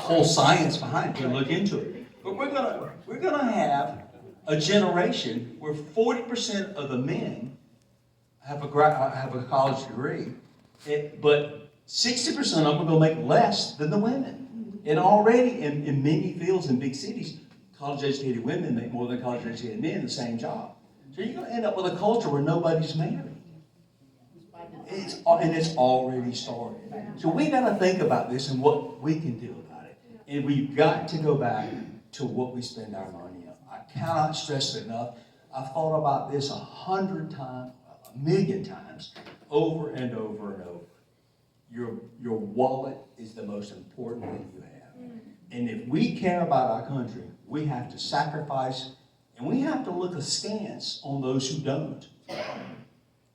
whole science behind it. You look into it. But we're gonna have a generation where 40% of the men have a college degree, but 60% of them are going to make less than the women. And already in many fields in big cities, college-educated women make more than college-educated men in the same job. So you're going to end up with a culture where nobody's married. And it's already started. So we got to think about this and what we can do about it. And we've got to go back to what we spend our money on. I cannot stress it enough. I've thought about this 100 times, 1,000,000 times, over and over and over. Your wallet is the most important thing you have. And if we care about our country, we have to sacrifice, and we have to look askance on those who don't.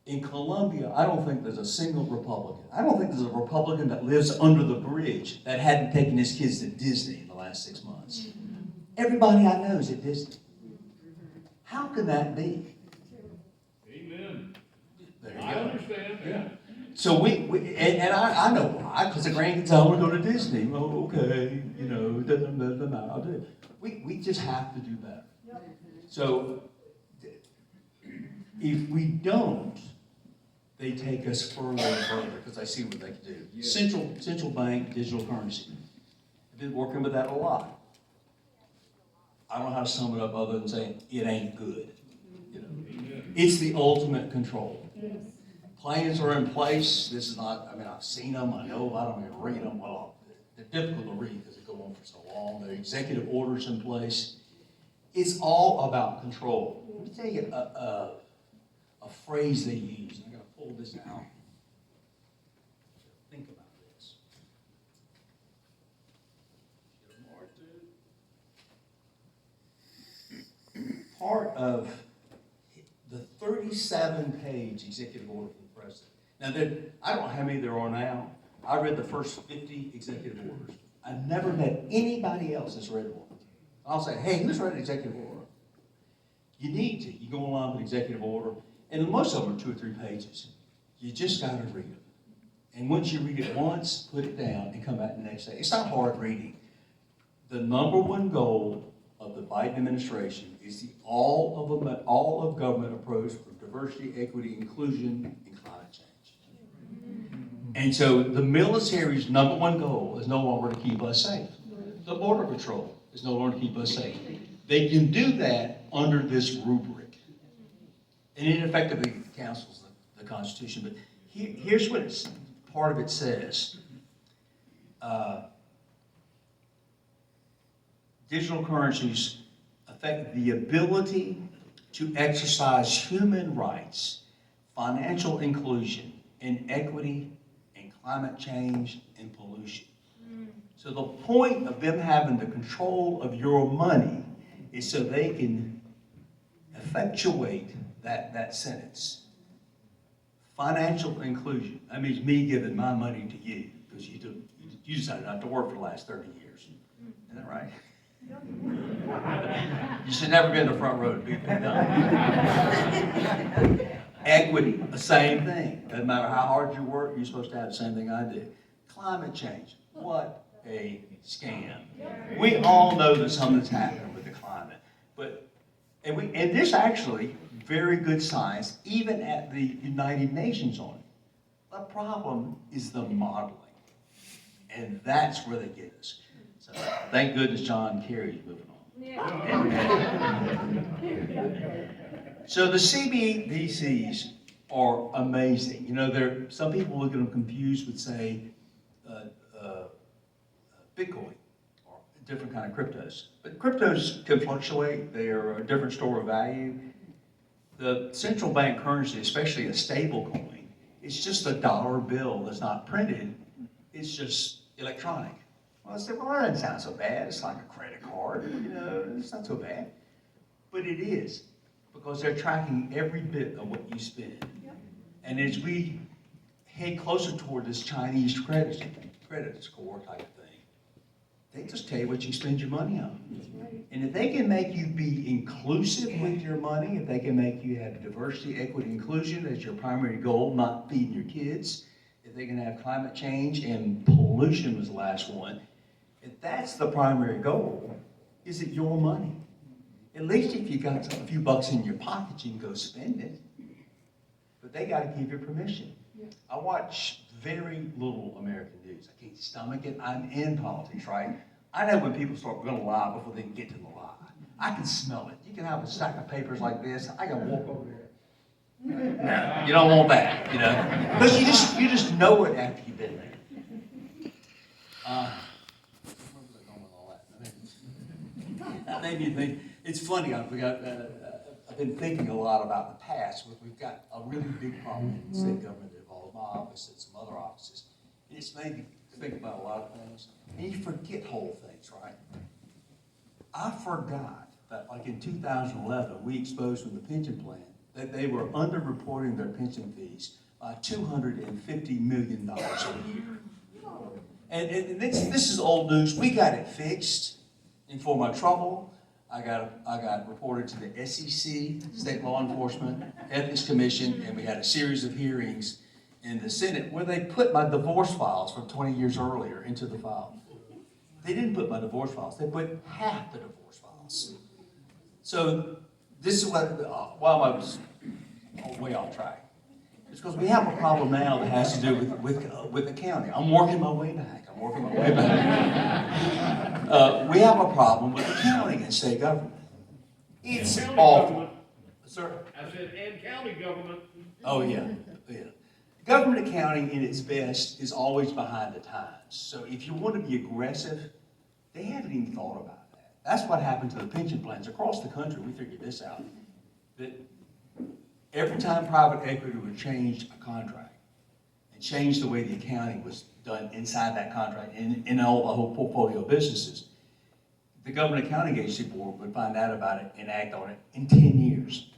In Colombia, I don't think there's a single Republican. I don't think there's a Republican that lives under the bridge that hadn't taken his kids to Disney in the last 6 months. Everybody I know is at Disney. How can that be? Amen. There you I go. understand, yeah. So and I know why, because the grandkids, I want to go to Disney. Oh, okay, it doesn't matter, I'll do it. We just have to do better. So if we don't, they take us further and further, because I see what they can do. Yes. Central bank, digital currency. I've been working with that a lot. I don't know how to sum it up other than saying it ain't good. It's the ultimate control. Plans are in place. This is not, I've seen them, I know, I don't even read them. Well, they're difficult to read because they go on for so long. The executive orders in place. It's all about control. Let me tell you a phrase they use. I'm going to pull this out. Think about this. Part of the 37-page executive order from the president. Now, I don't know how many there are now. I read the first 50 executive orders. I've never met anybody else that's read one. I'll say, hey, who's read an executive order? You need to. You go online with executive order, and most of them are 2 or 3 pages. You just got to read them. And once you read it once, put it down and come back the next day. It's not hard reading. The number one goal of the Biden administration is the all of government approach for diversity, equity, inclusion, and climate change. And so the military's number one goal is no longer to keep us safe. The Border Patrol is no longer to keep us safe. They can do that under this rubric. And it effectively cancels the Constitution. But here's what part of it says. Digital currencies affect the ability to exercise human rights, financial inclusion, and equity, and climate change, and pollution. So the point of them having the control of your money is so they can effectuate that sentence. Financial inclusion. That means me giving my money to you, because you decided not to work for the last 30 years. Isn't that right? You should never be in the front row to be picked up. Equity, the same thing. Doesn't matter how hard you work, you're supposed to have the same thing I do. Climate change, what a scam. We all know that something's happening with the climate. And there's actually very good science, even at the United Nations on it. The problem is the modeling. And that's where they get us. So thank goodness John Kerry's moving on. So the CBDCs are amazing. Some people look at them confused with, say, Bitcoin or different kind of cryptos. But cryptos can fluctuate. They are a different store of value. The central bank currency, especially a stable coin, it's just a dollar bill that's not printed. It's just electronic. Well, I said, well, that doesn't sound so bad. It's like a credit card, it's not so bad. But it is, because they're tracking every bit of what you spend. Yep. And as we head closer toward this Chinese credit score type thing, they just tell you what you spend your money on. Right. And if they can make you be inclusive with your money, if they can make you have diversity, equity, inclusion as your primary goal, not feeding your kids, if they can have climate change and pollution was the last one, if that's that's the primary goal. Is it your money? At least if you got a few bucks in your pocket, you can go spend it. But they got to give you permission. I watch very little American news. I can't stomach it. I'm in politics, right? I know when people start going to lie before they can get to the lie. I can smell it. You can have a stack of papers like this. I can walk over there. No, you don't want that, you know, because you just know it after you've been there. Where was I going with all that? That made me think. It's funny. I've been thinking a lot about the past. We've got a really big problem in the state government that involves my office and some other offices. And it's made me think about a lot of things. And you forget whole things, right? I forgot that, like in 2011, we exposed from the pension plan that they were underreporting their pension fees by $250 million a year. And this is old news. We got it fixed. And for my trouble, I got reported to the SEC, State Law Enforcement, Ethics Commission, and we had a series of hearings in the Senate where they put my divorce files from 20 years earlier into the file. They didn't put my divorce files. They put half the divorce files. So this is while I was way off track. It's because we have a problem now that has to do with accounting. I'm working my way back. We have a problem with accounting in state government. It's awful. Sir? I said, and county government. Oh, yeah. Government accounting in its best is always behind the times. So if you want to be aggressive, they haven't even thought about that. That's what happened to the pension plans across the country. We figured this out. That every time private equity would change a contract and change the way the accounting was done inside that contract in all the whole portfolio of businesses, the Government Accounting Agency Board would find out about it and act on it in 10 years.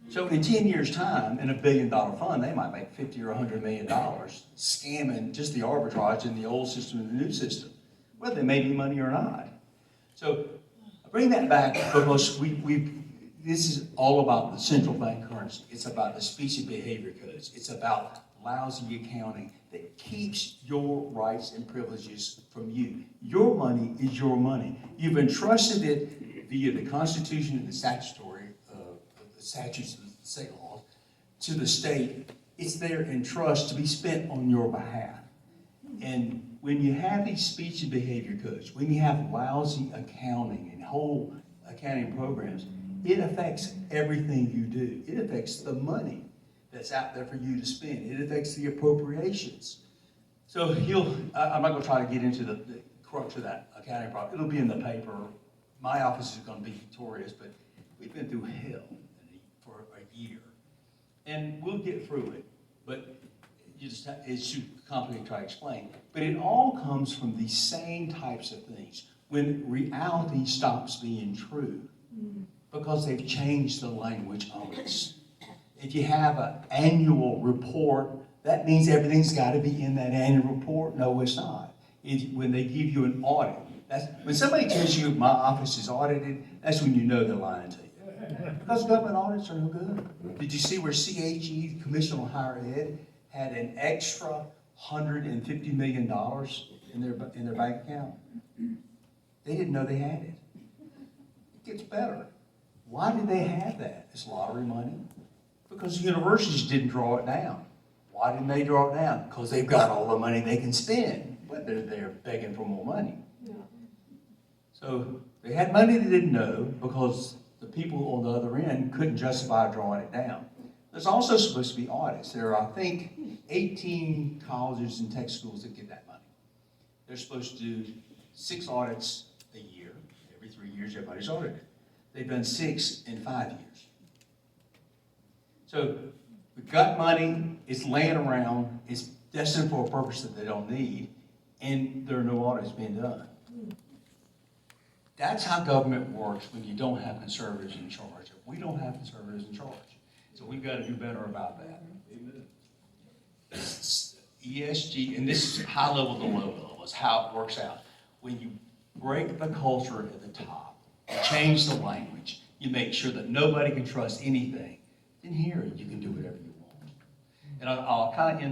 So in 10 years' time, in $1 billion fund, they might make $50 or $100 million scamming just the arbitrage in the old system and the new system, whether they made any money or not. So I bring that back because this is all about the central bank currency. It's about the speech and behavior codes. It's about lousy accounting that keeps your rights and privileges from you. Your money is your money. You've entrusted it via the Constitution and the statutes and state laws to the state. It's there in trust to be spent on your behalf. And when you have these speech and behavior codes, when you have lousy accounting and whole accounting programs, it affects everything you do. It affects the money that's out there for you to spend. It affects the appropriations. So I'm not going to try to get into the crux of that accounting problem. It'll be in the paper. My office is going to be victorious, but we've been through hell for a year. And we'll get through it, but it's too complicated to try to explain. But it all comes from these same types of things. When reality stops being true, because they've changed the language on us. If you have an annual report, that means everything's got to be in that annual report. No, it's not. When they give you an audit, when somebody tells you my office is audited, that's when you know they're lying to you. Because government audits are no good. Did you see where CHE, Commission on Higher Ed, had an extra $150 million in their bank account? They didn't know they had it. It gets better. Why did they have that? It's lottery money. Because the universities didn't draw it down. Why didn't they draw it down? Because they've got all the money they can spend, but they're begging for more money. Yeah. So they had money they didn't know because the people on the other end couldn't justify drawing it down. There's also supposed to be audits. There are, I think, 18 colleges and tech schools that get that money. They're supposed to do 6 audits a year. Every 3 years, everybody's audited. They've done 6 in 5 years. So we've got money, it's laying around, it's destined for a purpose that they don't need, and there are no audits being done. That's how government works when you don't have conservatives in charge. We don't have conservatives in charge. So we've got to do better about that. ESG, and this is high level to low level, is how it works out. When you break the culture at the top, you change the language, you make sure that nobody can trust anything, then here you can do whatever you want. And I'll kind of end